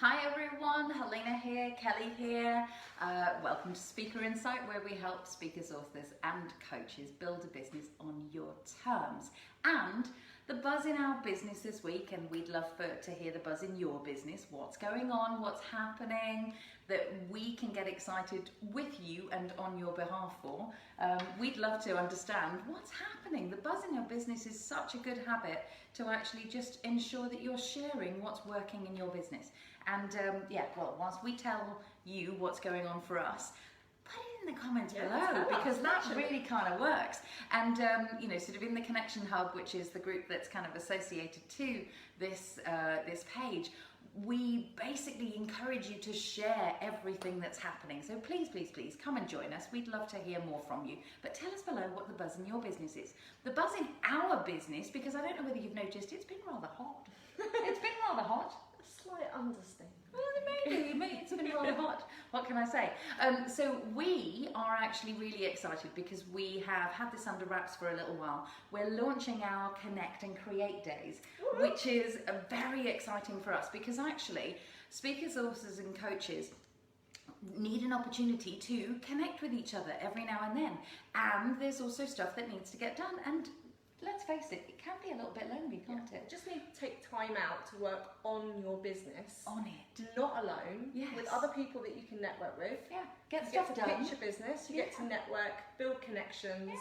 Hi everyone, Helena here, Kelly here. Welcome to Speaker Insight, where we help speakers, authors and coaches build a business on your terms. And the buzz in our business this week, and we'd love to hear the buzz in your business, what's going on, what's happening, that we can get excited with you and on your behalf for. We'd love to understand what's happening. The buzz in your business is such a good habit to actually just ensure that you're sharing what's working in your business. And whilst we tell you what's going on for us, put it in the comments below, because that really kind of works. And sort of in the Connection Hub, which is the group that's kind of associated to this page, we basically encourage you to share everything that's happening. So please, please, please come and join us. We'd love to hear more from you. But tell us below what the buzz in your business is. The buzz in our business, because I don't know whether you've noticed, it's been rather hot. It's been rather hot. A slight understatement. Well, maybe it's been rather hot. What can I say? So we are actually really excited because we have had this under wraps for a little while. We're launching our Connect and Create Days, which is very exciting for us because actually speakers, authors and coaches need an opportunity to connect with each other every now and then. And there's also stuff that needs to get done. And let's face it, it can be a little bit lonely, can't it? Just need to take time out to work on your business. On it. Not alone. Yes. With other people that you can network with. Yeah. Get you stuff get to done. pitch your business, you get to network, build connections,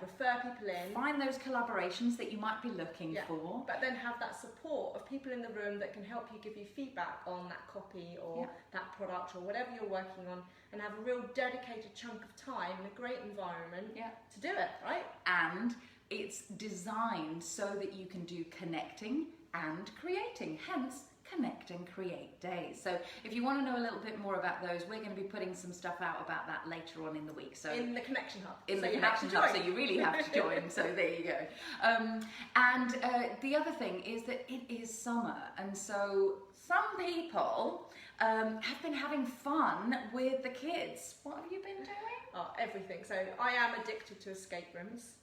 refer people in. Find those collaborations that you might be looking for. But then have that support of people in the room that can help you, give you feedback on that copy or that product or whatever you're working on, and have a real dedicated chunk of time in a great environment to do it, right? And it's designed so that you can do connecting and creating, hence Connect and Create Days. So if you want to know a little bit more about those, we're going to be putting some stuff out about that later on in the week. So in the Connection Hub. In the Connection Hub, so you really have to join. So there you go. The other thing is that it is summer, and so some people have been having fun with the kids. What have you been doing? Oh, everything. So I am addicted to escape rooms.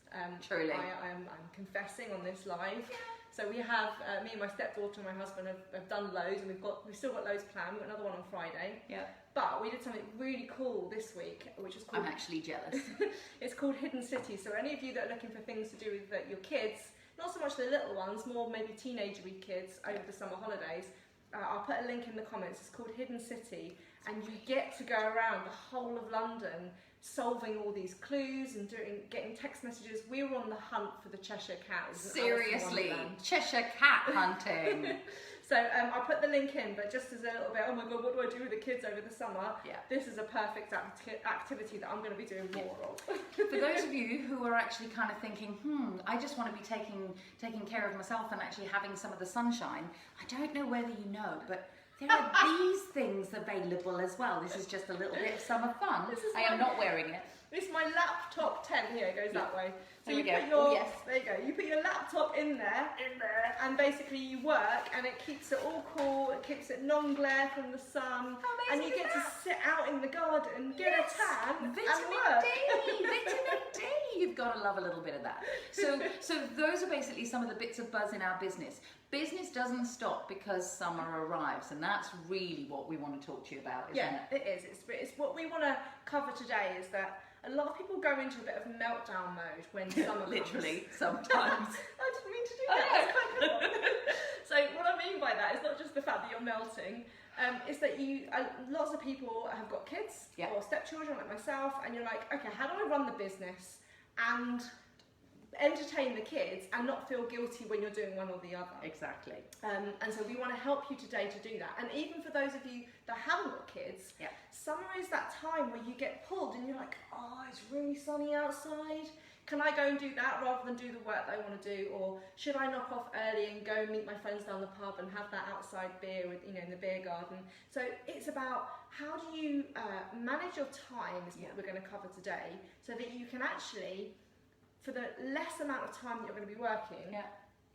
Truly. I'm confessing on this live. Yeah. So we have, me and my stepdaughter and my husband have done loads, and we've still got loads planned. We've got another one on Friday. Yeah. But we did something really cool this week, which is called... I'm actually jealous. It's called Hidden City. So any of you that are looking for things to do with your kids, not so much the little ones, more maybe teenagery kids over the summer holidays, I'll put a link in the comments. It's called Hidden City, and you get to go around the whole of London solving all these clues and getting text messages. We were on the hunt for the Cheshire Cat. Seriously, Cheshire Cat hunting. So I put the link in, but just as a little bit, oh my God, what do I do with the kids over the summer? Yeah. This is a perfect activity that I'm going to be doing more of. For those of you who are actually kind of thinking, I just want to be taking care of myself and actually having some of the sunshine, I don't know whether you know, but there are these things available as well. This is just a little bit of summer fun. I am not wearing it. This is my laptop tent here. It goes that way. So there you put your there you go. You put your laptop in there, and basically you work, and it keeps it all cool. It keeps it non-glare from the sun, and you get to sit out in the garden, get a tan, and work. Vitamin D. You've got to love a little bit of that. So those are basically some of the bits of buzz in our business. Business doesn't stop because summer arrives, and that's really what we want to talk to you about, isn't it? Yeah, it is. It's what we want to cover today is that a lot of people go into a bit of meltdown mode when summer comes. Literally, sometimes. I didn't mean to do that. So what I mean by that is not just the fact that you're melting, it's that lots of people have got kids or stepchildren like myself, and you're like, okay, how do I run the business and entertain the kids and not feel guilty when you're doing one or the other? Exactly. And so we want to help you today to do that. And even for those of you that haven't got kids, summer is that time where you get pulled and you're like, oh, it's really sunny outside. Can I go and do that rather than do the work that I want to do? Or should I knock off early and go and meet my friends down the pub and have that outside beer with, in the beer garden? So it's about how do you manage your time is what we're going to cover today, so that you can actually, for the less amount of time that you're going to be working,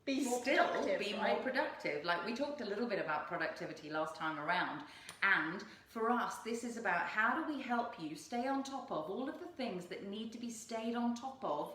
be more productive. Like we talked a little bit about productivity last time around, and for us this is about how do we help you stay on top of all of the things that need to be stayed on top of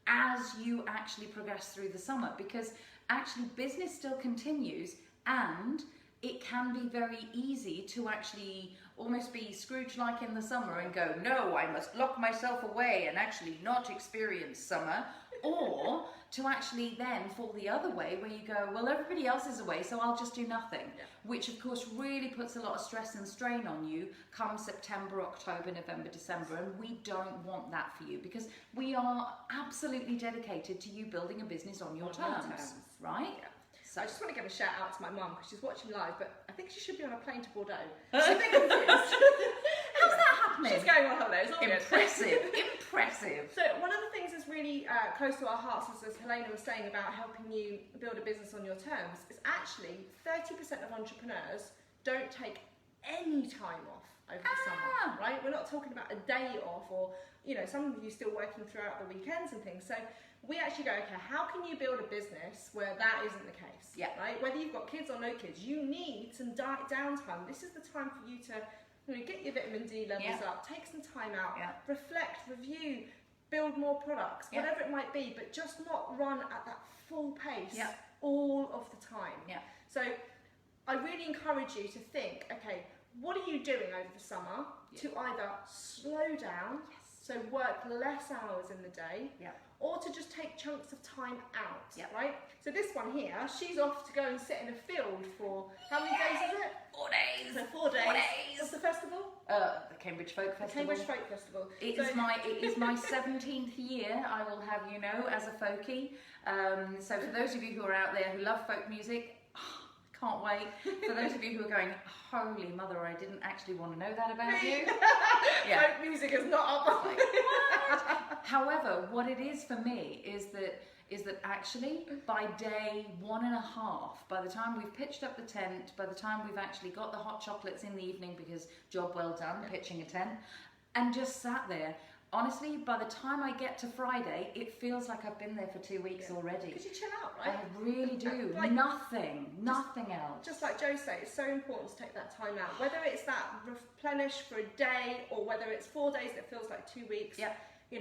as you actually progress through the summer, because actually business still continues and it can be very easy to actually almost be Scrooge-like in the summer and go, no, I must lock myself away and actually not experience summer, or to actually then fall the other way where you go, well, everybody else is away, so I'll just do nothing, which of course really puts a lot of stress and strain on you come September, October, November, December, and we don't want that for you, because we are absolutely dedicated to you building a business on your terms, right? Yeah. So I just want to give a shout out to my mum because she's watching live, but I think she should be on a plane to Bordeaux. She's a bit confused. how's that happening? She's going on holidays. Impressive, impressive. So one of the things that's really close to our hearts, as Helena was saying about helping you build a business on your terms, is actually 30% of entrepreneurs don't take any time off over the summer, right? We're not talking about a day off, or some of you still working throughout the weekends and things. So we actually go, okay, how can you build a business where that isn't the case? Yeah. Right? Whether you've got kids or no kids, you need some downtime. This is the time for you to get your vitamin D levels up, take some time out, reflect, review, build more products, whatever it might be, but just not run at that full pace all of the time. Yeah. So I really encourage you to think, okay, what are you doing over the summer to either slow down, so work less hours in the day, or to just take chunks of time out, right? So this one here, she's off to go and sit in a field for, how many days is it? 4 days. So 4 days. 4 days. What's the festival? The Cambridge Folk Festival. The Cambridge Folk Festival. It is my 17th year, I will have you know, as a folkie. So for those of you who are out there who love folk music, can't wait. For those of you who are going, holy mother, I didn't actually want to know that about you. Folk music is not up. Like, what? However, what it is for me is that actually by day 1.5, by the time we've pitched up the tent, by the time we've actually got the hot chocolates in the evening, because job well done, pitching a tent, and just sat there, honestly, by the time I get to Friday, it feels like I've been there for 2 weeks already. Because you chill out, right? I really do. Like, nothing else. Just like Joe said, it's so important to take that time out. Whether it's that replenish for a day, or whether it's 4 days that feels like 2 weeks. Yeah. The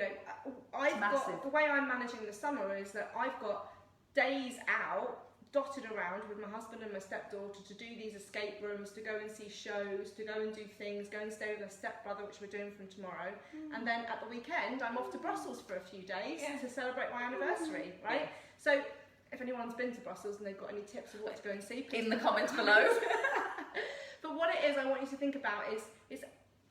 way I'm managing the summer is that I've got days out dotted around with my husband and my stepdaughter to do these escape rooms, to go and see shows, to go and do things, go and stay with my stepbrother, which we're doing from tomorrow. And then at the weekend, I'm off to Brussels for a few days to celebrate my anniversary, right? So if anyone's been to Brussels and they've got any tips of what to go and see, please in the comments below. But what it is I want you to think about is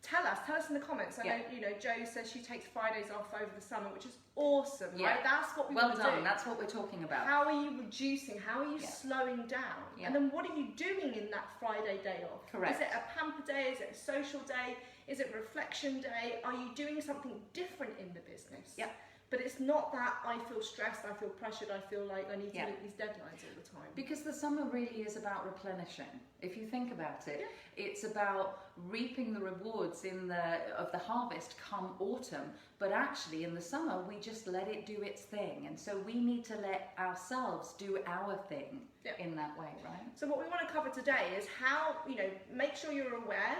tell us in the comments. I know, Jo says she takes Fridays off over the summer, which is awesome, right? That's what we want to do. Well done, that's what we're talking about. How are you reducing? How are you slowing down? And then what are you doing in that Friday day off? Correct. Is it a pamper day? Is it a social day? Is it a reflection day? Are you doing something different in the business? Yeah. But it's not that I feel stressed, I feel pressured, I feel like I need to meet these deadlines all the time. Because the summer really is about replenishing. If you think about it, it's about reaping the rewards of the harvest come autumn. But actually in the summer, we just let it do its thing. And so we need to let ourselves do our thing in that way, right? So what we want to cover today is how, make sure you're aware,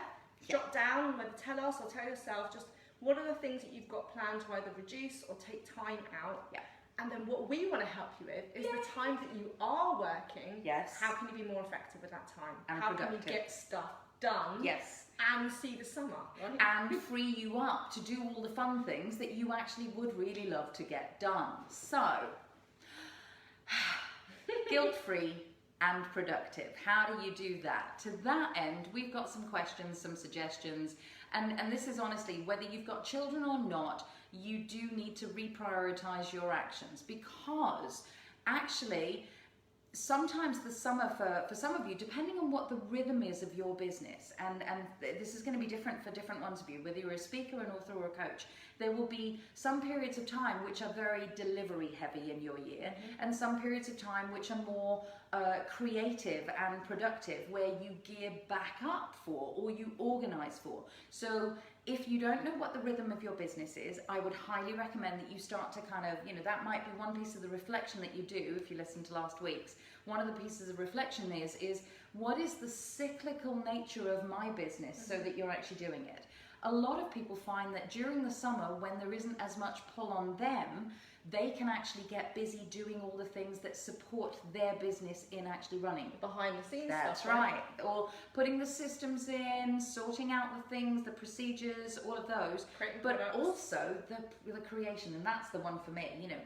jot down, whether tell us or tell yourself, just what are the things that you've got planned to either reduce or take time out? Yeah. And then what we want to help you with is the time that you are working. Yes. How can you be more effective with that time? And how productive. Can you get stuff done? Yes. And see the summer, right? And free you up to do all the fun things that you actually would really love to get done. So, guilt-free and productive. How do you do that? To that end, we've got some questions, some suggestions, and this is honestly, whether you've got children or not, you do need to reprioritize your actions, because actually sometimes the summer for some of you, depending on what the rhythm is of your business, and this is going to be different for different ones of you, whether you're a speaker, an author or a coach, there will be some periods of time which are very delivery heavy in your year, and some periods of time which are more creative and productive, where you gear back up for or you organize for. So if you don't know what the rhythm of your business is, I would highly recommend that you start to kind of, that might be one piece of the reflection that you do if you listen to last week's. One of the pieces of reflection is what is the cyclical nature of my business, so that you're actually doing it. A lot of people find that during the summer, when there isn't as much pull on them, they can actually get busy doing all the things that support their business in actually running. Behind the scenes That's stuff. right. Or putting the systems in, sorting out the things, the procedures, all of those. Creating but products. also the creation, and that's the one for me, you know.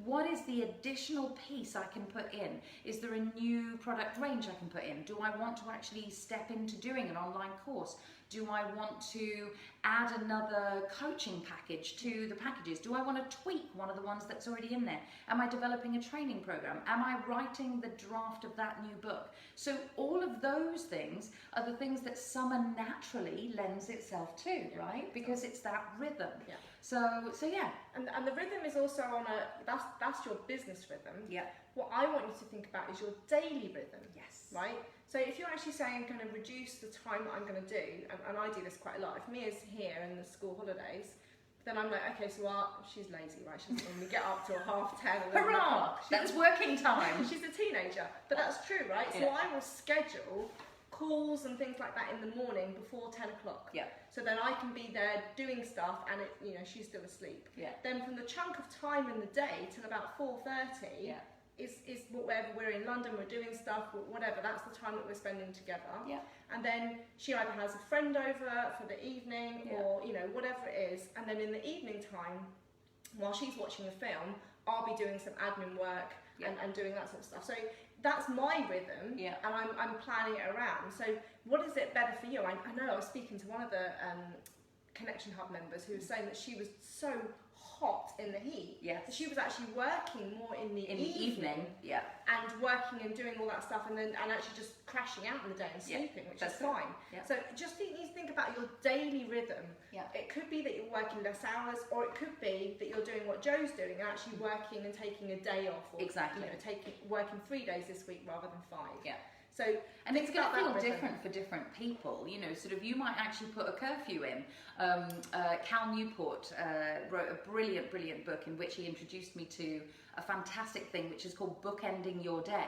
What is the additional piece I can put in? Is there a new product range I can put in? Do I want to actually step into doing an online course? Do I want to add another coaching package to the packages? Do I want to tweak one of the ones that's already in there? Am I developing a training program? Am I writing the draft of that new book? So all of those things are the things that summer naturally lends itself to, right? Because it's that rhythm. Yeah. So yeah. And the rhythm is also on that's your business rhythm. Yeah. What I want you to think about is your daily rhythm. Yes. Right? So if you're actually saying kind of reduce the time that I'm going to do, and I do this quite a lot. If Mia's here in the school holidays, then I'm like, okay, so she's lazy, right? She doesn't normally get up till 10:30. Hurrah! That's working time. She's a teenager, but that's true, right? Yeah. So I will schedule calls and things like that in the morning before 10 o'clock. Yeah. So then I can be there doing stuff, and she's still asleep. Yeah. Then from the chunk of time in the day till about 4:30. Yeah. Is whatever we're in London, we're doing stuff, whatever, that's the time that we're spending together. Yeah. And then she either has a friend over for the evening or, whatever it is. And then in the evening time, while she's watching a film, I'll be doing some admin work and doing that sort of stuff. So that's my rhythm, and I'm planning it around. So what is it better for you? I know I was speaking to one of the Connection Hub members who was saying that she was so hot in the heat. Yes. She was actually working more in the evening. Yeah. And working and doing all that stuff, and actually just crashing out in the day and sleeping, which is fine. Yeah. So just you need to think about your daily rhythm. Yeah. It could be that you're working less hours, or it could be that you're doing what Joe's doing and actually working and taking a day off, or Exactly. working 3 days this week rather than 5. Yeah. So and it's going to feel different for different people, sort of you might actually put a curfew in. Cal Newport wrote a brilliant book in which he introduced me to a fantastic thing which is called bookending your day,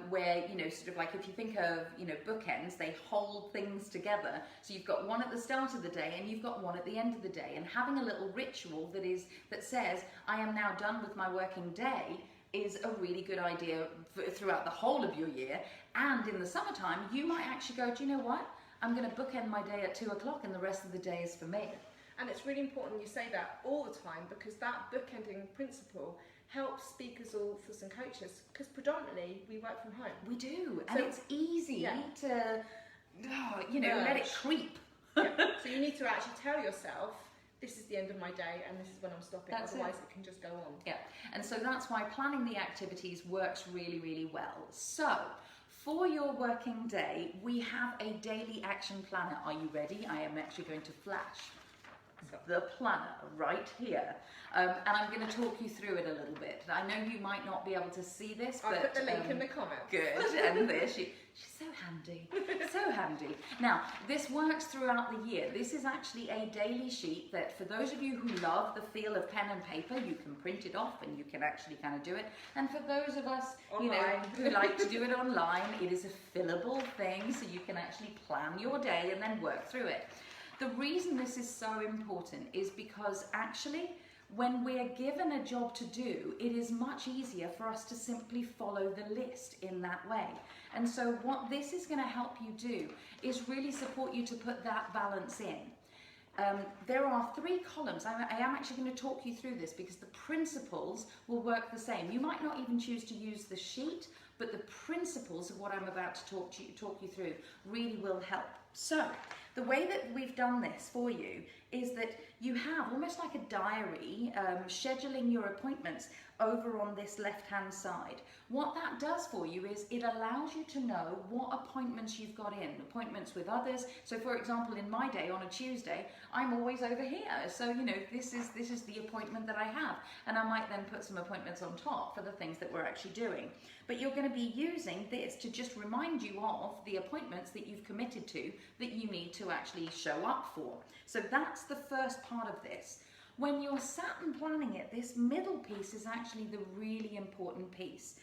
where, sort of like if you think of, bookends, they hold things together. So you've got one at the start of the day and you've got one at the end of the day, and having a little ritual that says, I am now done with my working day, is a really good idea throughout the whole of your year. And in the summertime, you might actually go, do you know what? I'm going to bookend my day at 2 o'clock and the rest of the day is for me. And it's really important you say that all the time, because that bookending principle helps speakers, authors and coaches, because predominantly we work from home. We do, and it's easy to, let it creep. So you need to actually tell yourself, this is the end of my day and this is when I'm stopping, otherwise it can just go on. Yeah, and so that's why planning the activities works really, really well. So, for your working day, we have a daily action planner. Are you ready? I am actually going to flash the planner right here. And I'm going to talk you through it a little bit. I know you might not be able to see this, but... I'll put the link in the comments. Good, and there she's so handy, so handy. Now, this works throughout the year. This is actually a daily sheet that for those of you who love the feel of pen and paper, you can print it off and you can actually kind of do it. And for those of us, who like to do it online, it is a fillable thing, so you can actually plan your day and then work through it. The reason this is so important is because actually, when we're given a job to do, it is much easier for us to simply follow the list in that way. And so what this is going to help you do is really support you to put that balance in. There are 3 columns. I am actually going to talk you through this because the principles will work the same. You might not even choose to use the sheet, but the principles of what I'm about to talk you through really will help. So, the way that we've done this for you is that you have almost like a diary, scheduling your appointments over on this left-hand side. What that does for you is it allows you to know what appointments you've got in, appointments with others. So for example, in my day on a Tuesday, I'm always over here. So, this is the appointment that I have. And I might then put some appointments on top for the things that we're actually doing. But you're going to be using this to just remind you of the appointments that you've committed to that you need to actually show up for. So that's the first part of this. When you're sat and planning it, this middle piece is actually the really important piece.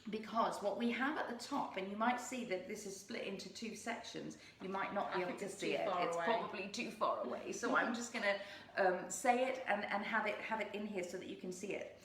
because what we have at the top, and you might see that this is split into 2 sections, you might not be able to see it, it's probably too far away, so I'm just going to say it and have it in here so that you can see it.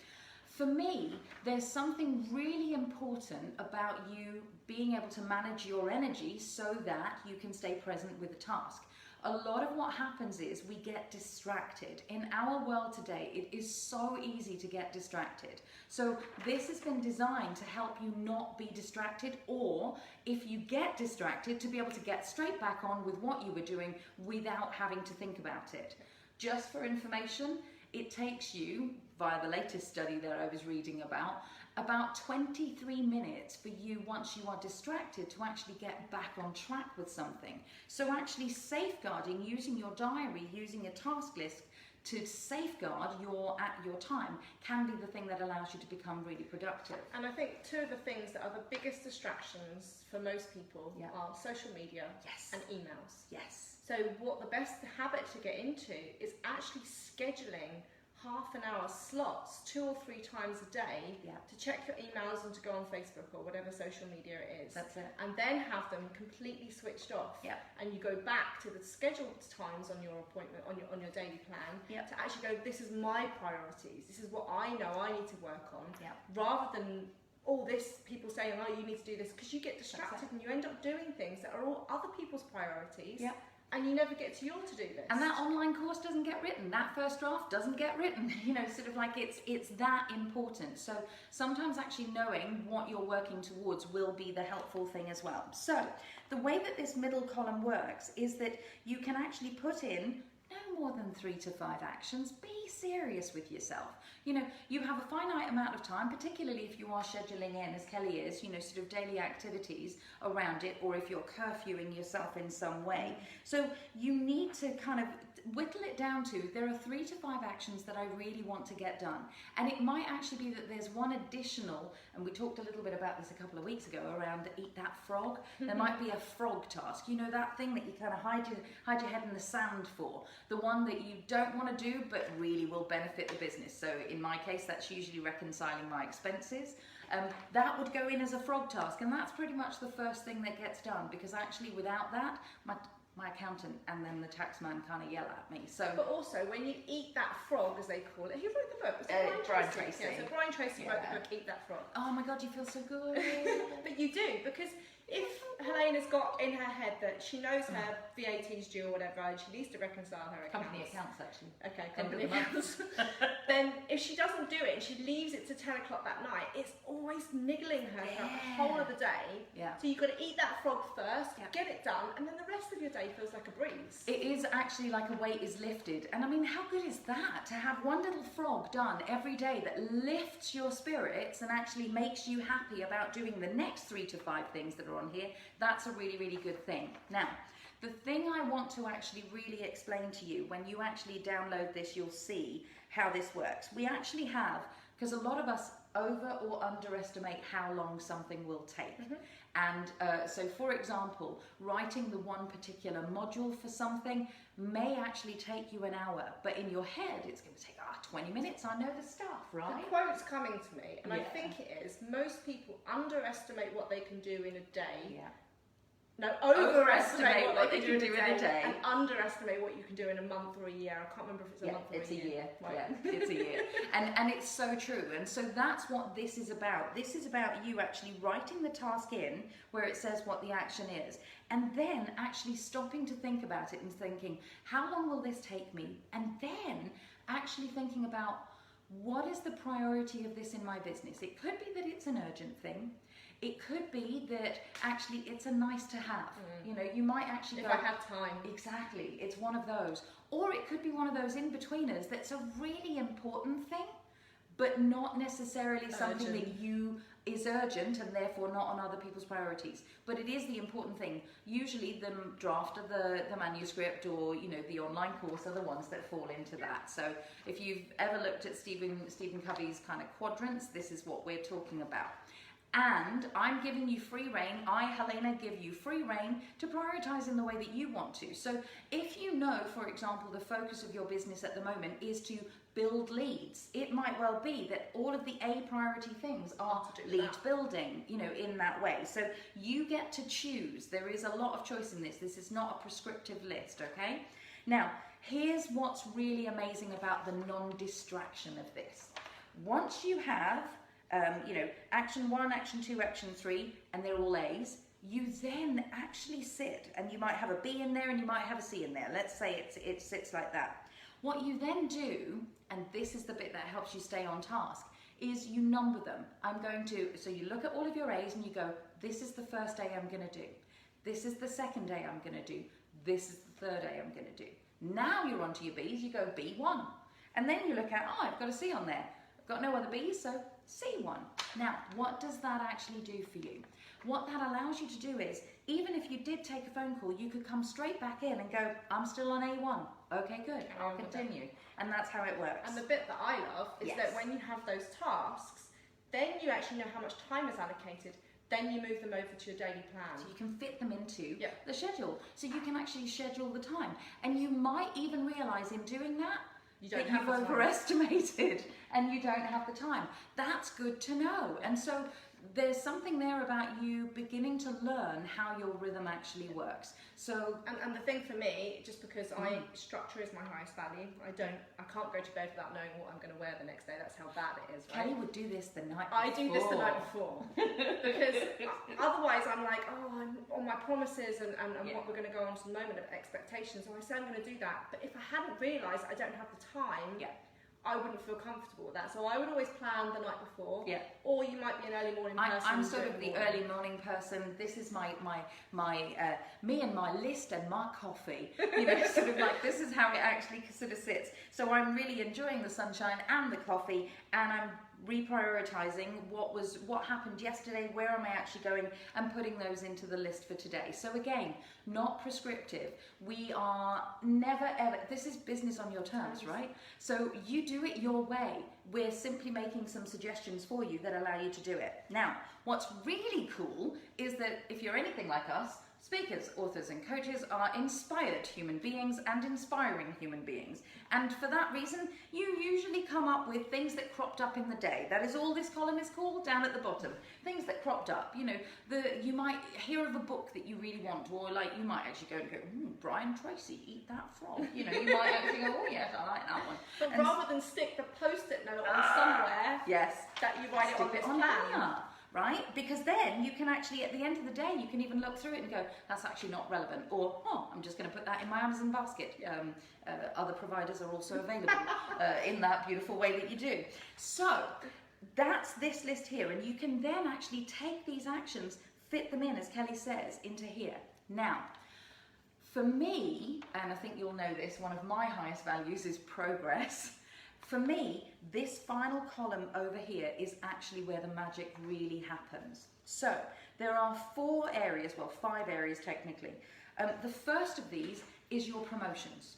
For me, there's something really important about you being able to manage your energy so that you can stay present with the task. A lot of what happens is we get distracted. In our world today, it is so easy to get distracted. So this has been designed to help you not be distracted, or if you get distracted, to be able to get straight back on with what you were doing without having to think about it. Just for information, it takes you, via the latest study that I was reading about 23 minutes for you, once you are distracted, to actually get back on track with something. So actually safeguarding, using your diary, using a task list to safeguard your time can be the thing that allows you to become really productive. And I think 2 of the things that are the biggest distractions for most people are social media and emails. Yes. So what the best habit to get into is actually scheduling half-an-hour slots 2 or 3 times a day to check your emails and to go on Facebook or whatever social media it is. That's it. And then have them completely switched off. And you go back to the scheduled times on your appointment, on your daily plan, to actually go, this is my priorities, this is what I know I need to work on, rather than all this people saying, oh, you need to do this, because you get distracted and you end up doing things that are all other people's priorities. And you never get to your to-do list. And that online course doesn't get written. That first draft doesn't get written. You know, sort of like it's that important. So sometimes actually knowing what you're working towards will be the helpful thing as well. So the way that this middle column works is that you can actually put in no more than 3 to 5 actions. Be serious with yourself. You know, you have a finite amount of time, particularly if you are scheduling in, as Kelly is, you know, sort of daily activities around it, or if you're curfewing yourself in some way. So you need to kind of whittle it down to, there are 3 to 5 actions that I really want to get done. And it might actually be that there's one additional, and we talked a little bit about this a couple of weeks ago around eat that frog. There might be a frog task, you know, that thing that you kind of hide your head in the sand for, the one that you don't want to do but really will benefit the business. So in my case, that's usually reconciling my expenses. That would go in as a frog task, and that's pretty much the first thing that gets done, because actually without that, my accountant and then the tax man kind of yell at me. So, but also when you eat that frog, as they call it, who wrote the book? Was it Brian Tracy. Yeah, so Brian Tracy wrote the book Eat That Frog. Oh my God, you feel so good. But you do, because if Helena's got in her head that she knows her VAT's due or whatever, and she needs to reconcile her accounts. Company accounts, actually. Okay, company accounts. Then if she doesn't do it and she leaves it to 10 o'clock that night, it's always niggling her throughout the whole of the day. So you've got to eat that frog first, get it done, and then the rest of your day feels like a breeze. It is actually like a weight is lifted. And I mean, how good is that? To have one little frog done every day that lifts your spirits and actually makes you happy about doing the next 3 to 5 things that are on here. That's a really, really good thing. Now, the thing I want to actually really explain to you, when you actually download this, you'll see how this works. We actually have, because a lot of us over or underestimate how long something will take. And so, for example, writing the one particular module for something may actually take you an hour, but in your head it's going to take 20 minutes. I know the stuff, right? The quote's coming to me, and I think it is, most people underestimate what they can do in a day. No, overestimate what they can do in a day, and underestimate what you can do in a month or a year. I can't remember if it's a month or it's a year. Right. Yeah, it's a year. And it's so true. And so that's what this is about. This is about you actually writing the task in where it says what the action is, and then actually stopping to think about it and thinking, how long will this take me? And then actually thinking about, what is the priority of this in my business? It could be that it's an urgent thing. It could be that actually it's a nice to have. You know, you might actually if go, I have time. Exactly, it's one of those. Or it could be one of those in-betweeners that's a really important thing, but not necessarily something that you is urgent and therefore not on other people's priorities. But it is the important thing. Usually the draft of the manuscript, or you know, the online course are the ones that fall into that. So if you've ever looked at Stephen Covey's kind of quadrants, this is what we're talking about. And I'm giving you free reign, I, Helena, give you free reign to prioritize in the way that you want to. So if you know, for example, the focus of your business at the moment is to build leads. It might well be that all of the A priority things are lead building, you know, in that way. So you get to choose. There is a lot of choice in this. This is not a prescriptive list, okay? Now, here's what's really amazing about the non-distraction of this. Once you have, you know, action 1, action 2, action 3, and they're all A's, you then actually sit, and you might have a B in there and you might have a C in there. Let's say it sits like that. What you then do, and this is the bit that helps you stay on task, is you number them. So you look at all of your A's and you go, this is the first A I'm going to do. This is the second A I'm going to do. This is the third A I'm going to do. Now you're on to your B's, you go B1. And then you look at, oh, I've got a C on there. I've got no other B's, so C1. Now, what does that actually do for you? What that allows you to do is, even if you did take a phone call, you could come straight back in and go, I'm still on A1. Okay, good, I'll continue. And that's how it works. And the bit that I love is that when you have those tasks, then you actually know how much time is allocated. Then you move them over to your daily plan. So you can fit them into the schedule. So you can actually schedule the time. And you might even realise in doing that, that you've overestimated and you don't have the time. That's good to know. And so there's something there about you beginning to learn how your rhythm actually works. So and the thing for me, just because structure is my highest value, I can't go to bed without knowing what I'm going to wear the next day. That's how bad it is, right? Kelly would do this the night before. I do this the night before because otherwise I'm like, oh, I'm on my promises and what we're going to go on to the moment of expectations. So I say I'm going to do that, but if I hadn't realised I don't have the time, I wouldn't feel comfortable with that. So I would always plan the night before. Or you might be an early morning person. I'm sort of the early morning person. This is my me and my list and my coffee. You know, sort of like this is how it actually sort of sits. So I'm really enjoying the sunshine and the coffee, and I'm reprioritizing what happened yesterday, where am I actually going, and putting those into the list for today. So again, not prescriptive. We are never ever, this is business on your terms, right? So you do it your way. We're simply making some suggestions for you that allow you to do it. Now, what's really cool is that if you're anything like us, speakers, authors and coaches are inspired human beings and inspiring human beings. And for that reason, you usually come up with things that cropped up in the day. That is all this column is called, down at the bottom. Things that cropped up. You know, you might hear of a book that you really want, or like you might actually go and go, Brian Tracy, eat that frog. You know, you might actually go, oh yes, I like that one. But rather than stick the post-it note on somewhere, that you write it on this plan. Right? Because then you can actually, at the end of the day, you can even look through it and go, that's actually not relevant. Or, oh, I'm just going to put that in my Amazon basket. Other providers are also available in that beautiful way that you do. So that's this list here. And you can then actually take these actions, fit them in, as Kelly says, into here. Now, for me, and I think you'll know this, one of my highest values is progress. For me, this final column over here is actually where the magic really happens. So there are 4 areas, well 5 areas technically. The first of these is your promotions.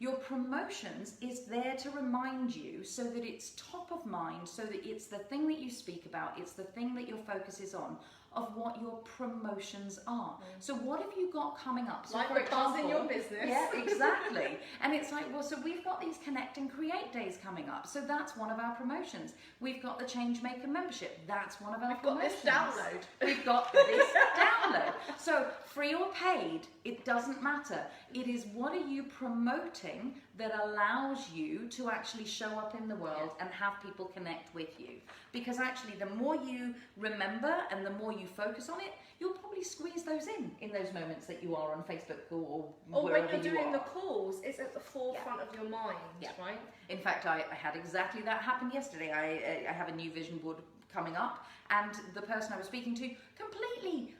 Your promotions is there to remind you so that it's top of mind, so that it's the thing that you speak about, it's the thing that your focus is on, of what your promotions are. So what have you got coming up? So like the buzz in your business. Yeah, exactly. And it's like, well, so we've got these Connect and Create days coming up. So that's one of our promotions. We've got the Changemaker membership. That's one of our promotions. We've got this download. We've got this download. So free or paid, it doesn't matter. It is what are you promoting that allows you to actually show up in the world and have people connect with you. Because actually the more you remember and the more you focus on it, you'll probably squeeze those in those moments that you are on Facebook or wherever when you're doing you are. the calls, it's at the forefront of your mind, right? In fact, I had exactly that happen yesterday. I have a new vision board coming up, and the person I was speaking to, completely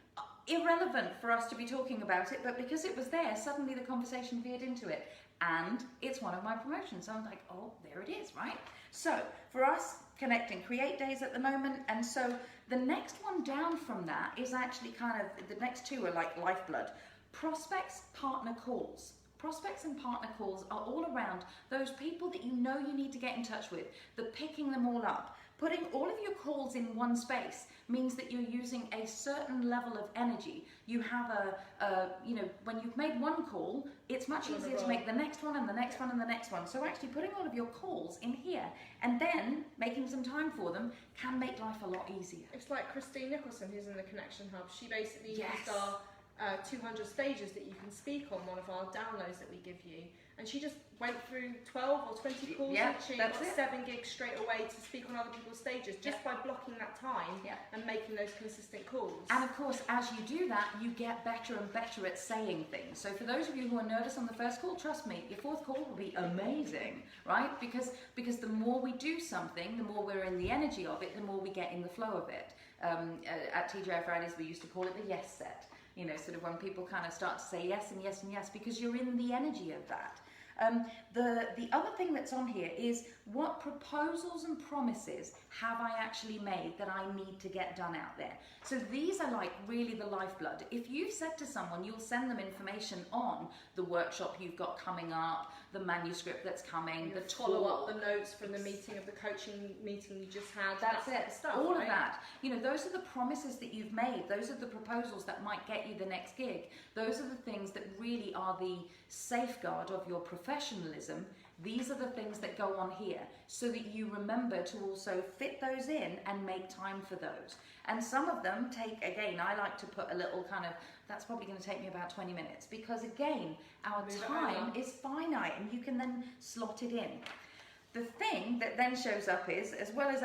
irrelevant for us to be talking about it, but because it was there, suddenly the conversation veered into it. And it's one of my promotions. So I'm like, oh, there it is, right? So for us, Connect and Create days at the moment. And so the next one down from that is actually kind of, the next 2 are like lifeblood. Prospects, partner calls. Prospects and partner calls are all around those people that you know you need to get in touch with, the picking them all up, Putting all of your calls in one space means that you're using a certain level of energy. You have when you've made one call, it's much easier to make the next one and the next one and the next one. So actually putting all of your calls in here and then making some time for them can make life a lot easier. It's like Christine Nicholson, who's in the Connection Hub. She basically used our 200 stages that you can speak on, one of our downloads that we give you, and she just went through 12 or 20 calls each year, got 7 gigs straight away to speak on other people's stages just by blocking that time and making those consistent calls. And of course, as you do that, you get better and better at saying things. So for those of you who are nervous on the first call, trust me, your fourth call will be amazing, right? Because the more we do something, the more we're in the energy of it, the more we get in the flow of it. At TGI Fridays, we used to call it the yes set. You know, sort of when people kind of start to say yes and yes and yes, because you're in the energy of that. The other thing that's on here is what proposals and promises have I actually made that I need to get done out there. So these are like really the lifeblood. If you've said to someone, you'll send them information on the workshop you've got coming up, the manuscript that's coming, the follow up, the notes from the meeting, of the coaching meeting you just had. That's it. Stuff, all of that. You know, those are the promises that you've made. Those are the proposals that might get you the next gig. Those are the things that really are the safeguard of your professionalism. These are the things that go on here so that you remember to also fit those in and make time for those. And some of them take, again, I like to put a little kind of, that's probably going to take me about 20 minutes because again, our time is finite and you can then slot it in. The thing that then shows up is, as well as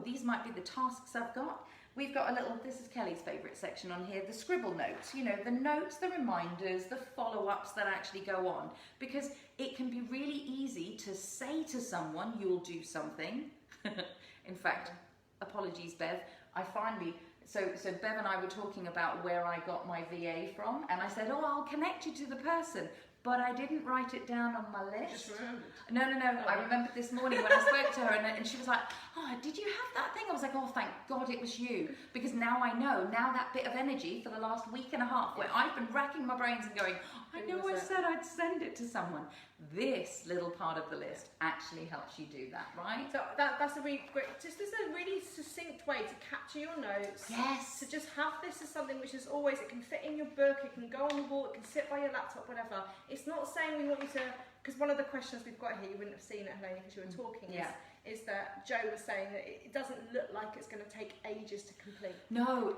these might be the tasks I've got, we've got a little, this is Kelly's favourite section on here, the scribble notes, you know, the notes, the reminders, the follow-ups that actually go on, because it can be really easy to say to someone, you'll do something. In fact, apologies, Bev, so Bev and I were talking about where I got my VA from, and I said, I'll connect you to the person. But I didn't write it down on my list. Just remembered. No. I remembered this morning when I spoke to her and she was like, did you have that thing? I was like, thank God it was you. Because now I know, now that bit of energy for the last week and a half where I've been racking my brains and going, I know I said I'd send it to someone. This little part of the list actually helps you do that, right? So that's a really great, just as a really succinct way to capture your notes. Yes. To just have this as something which is always, it can fit in your book, it can go on the wall, it can sit by your laptop, whatever. It's not saying we want you to, because one of the questions we've got here, you wouldn't have seen it, Helena, because you were talking, is that Joe was saying that it doesn't look like it's going to take ages to complete. No,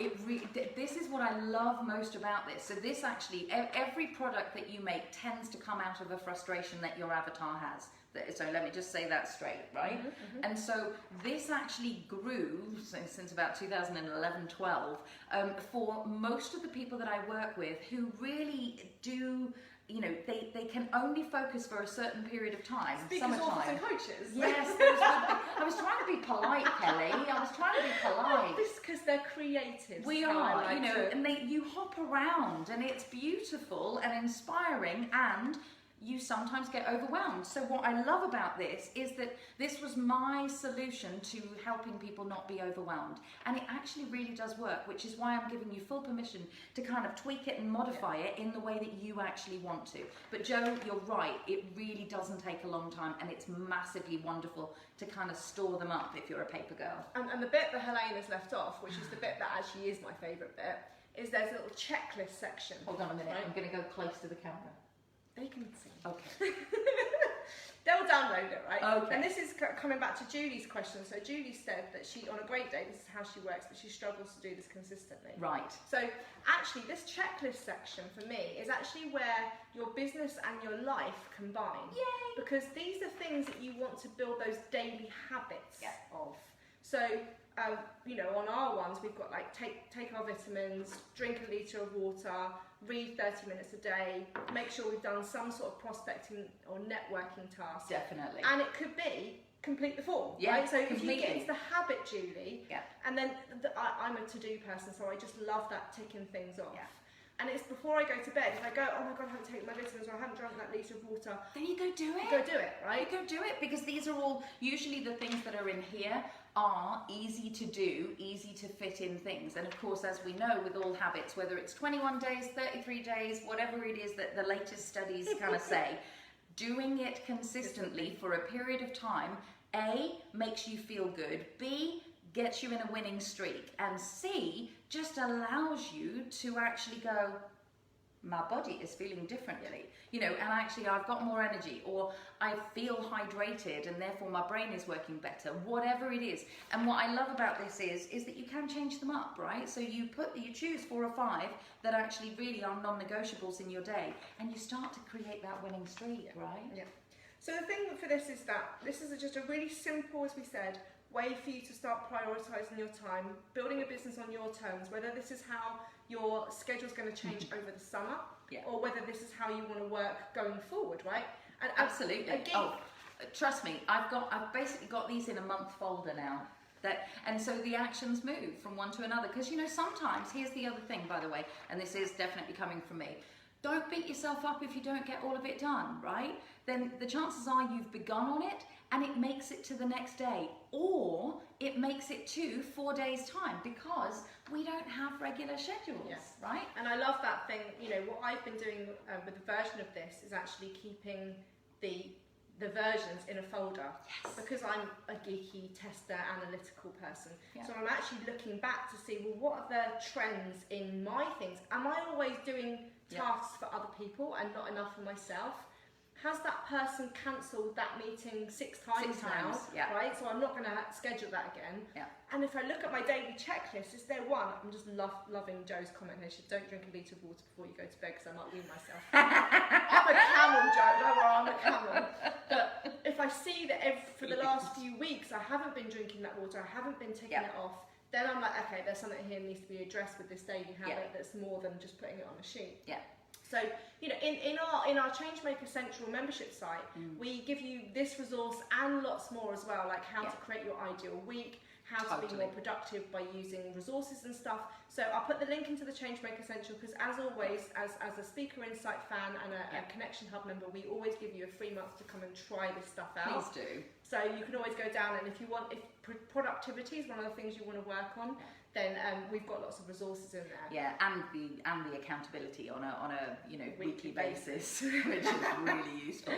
this is what I love most about this. So this actually, every product that you make tends to come out of a frustration that your avatar has. So let me just say that straight, right? And so this actually grew since about 2011-12 for most of the people that I work with who really do, you know, they can only focus for a certain period of time. Speakers, authors and coaches. Yes, I was trying to be polite, Kelly. I was trying to be polite. This because they're creative. We are, you know, and you hop around and it's beautiful and inspiring and you sometimes get overwhelmed. So what I love about this is that this was my solution to helping people not be overwhelmed. And it actually really does work, which is why I'm giving you full permission to kind of tweak it and modify it in the way that you actually want to. But Joe, you're right, it really doesn't take a long time and it's massively wonderful to kind of store them up if you're a paper girl. And the bit that Helena's left off, which is the bit that actually is my favourite bit, is there's a little checklist section. Hold on a minute, I'm going to go close to the camera. They can see. Okay. They'll download it, right? Okay. And this is coming back to Julie's question. So Julie said that she, on a great day, this is how she works, but she struggles to do this consistently. Right. So actually, this checklist section for me is actually where your business and your life combine. Yay! Because these are things that you want to build those daily habits of. So, you know, on our ones, we've got like take our vitamins, drink a litre of water, read 30 minutes a day, make sure we've done some sort of prospecting or networking task. Definitely. And it could be complete the form. Yeah, right? So completely. if you get into the habit, Julie, yeah. And then I'm a to-do person, so I just love that ticking things off. Yeah. And it's before I go to bed, if I go, oh my God, I haven't taken my vitamins or I haven't drunk that litre of water. Then you go do it. You go do it, right? You go do it, because these are all, usually the things that are in here are easy to do, easy to fit in things. And of course, as we know with all habits, whether it's 21 days, 33 days, whatever it is that the latest studies kind of say, doing it consistently for a period of time A, makes you feel good, B, gets you in a winning streak, and C, just allows you to actually go, my body is feeling differently, you know, and actually I've got more energy, or I feel hydrated and therefore my brain is working better, whatever it is. And what I love about this is that you can change them up, right? So you choose 4 or 5 that actually really are non-negotiables in your day, and you start to create that winning streak, right? Yeah. So the thing for this is that this is just a really simple, as we said, way for you to start prioritising your time, building a business on your terms, whether this is how your schedule is going to change over the summer, or whether this is how you want to work going forward, right? And absolutely. Trust me, I've basically got these in a month folder now. And so the actions move from one to another, because you know, sometimes, here's the other thing, by the way, and this is definitely coming from me, don't beat yourself up if you don't get all of it done, right? Then the chances are you've begun on it and it makes it to the next day, or it makes it to 4 days' time, because we don't have regular schedules, right? And I love that thing, you know, what I've been doing with the version of this is actually keeping the versions in a folder, because I'm a geeky, tester, analytical person. So I'm actually looking back to see, well, what are the trends in my things? Am I always doing tasks for other people and not enough for myself? Has that person cancelled that meeting 6 times now, right? So I'm not going to schedule that again. And if I look at my daily checklist, is there one? I'm just loving Joe's comment here. She said, don't drink a litre of water before you go to bed because I might wean myself. I'm a camel, Joe. Don't worry, I'm a camel. But if I see that for the last few weeks I haven't been drinking that water, I haven't been taking it off, then I'm like, okay, there's something here that needs to be addressed with this daily habit that's more than just putting it on a sheet. So, you know, in our Changemaker Central membership site, we give you this resource and lots more as well, like how to create your ideal week, how to be more productive by using resources and stuff. So I'll put the link into the Changemaker Central, because as always, as a Speaker Insight fan and a Connection Hub member, we always give you a free month to come and try this stuff out. Please do. So you can always go down, and if productivity is one of the things you want to work on, then we've got lots of resources in there. Yeah, and the accountability on a you know, weekly basis, which is really useful.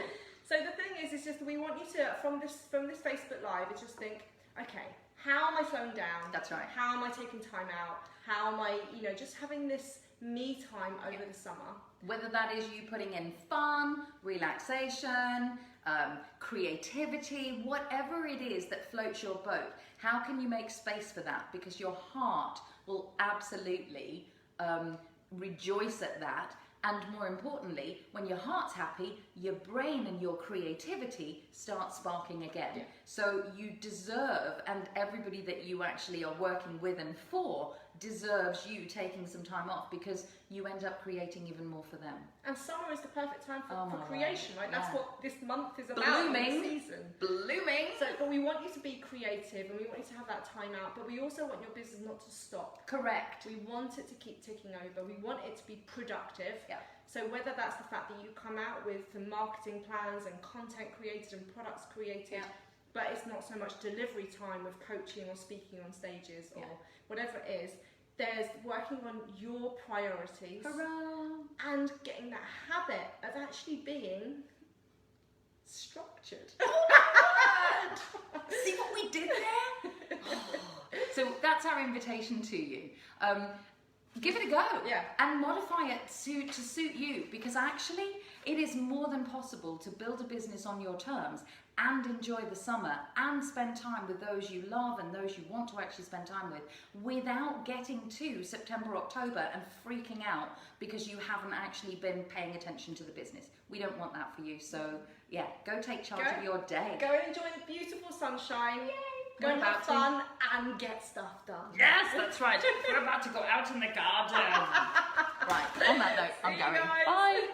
So the thing is just we want you to, from this Facebook Live, is just think, okay, how am I slowing down? That's right. How am I taking time out? How am I, you know, just having this me time over the summer? Whether that is you putting in fun, relaxation, creativity, whatever it is that floats your boat, how can you make space for that? Because your heart will absolutely rejoice at that. And more importantly, when your heart's happy, your brain and your creativity start sparking again. So you deserve, and everybody that you actually are working with and for deserves you taking some time off, because you end up creating even more for them. And summer is the perfect time for creation, right? That's what this month is about. Blooming. Season. Blooming. So, but we want you to be creative, and we want you to have that time out, but we also want your business not to stop. Correct. We want it to keep ticking over. We want it to be productive. So whether that's the fact that you come out with some marketing plans and content created and products created, but it's not so much delivery time with coaching or speaking on stages or whatever it is, there's working on your priorities. Hurrah. And getting that habit of actually being structured. See what we did there? So that's our invitation to you. Give it a go, and modify it to suit you, because actually it is more than possible to build a business on your terms and enjoy the summer and spend time with those you love and those you want to actually spend time with, without getting to September, October and freaking out because you haven't actually been paying attention to the business. We don't want that for you. So yeah, go take charge of your day. Go and enjoy the beautiful sunshine. Yay. Go and have fun and get stuff done. Yes, that's right. We're about to go out in the garden. Right, on that note, I'm going. Bye.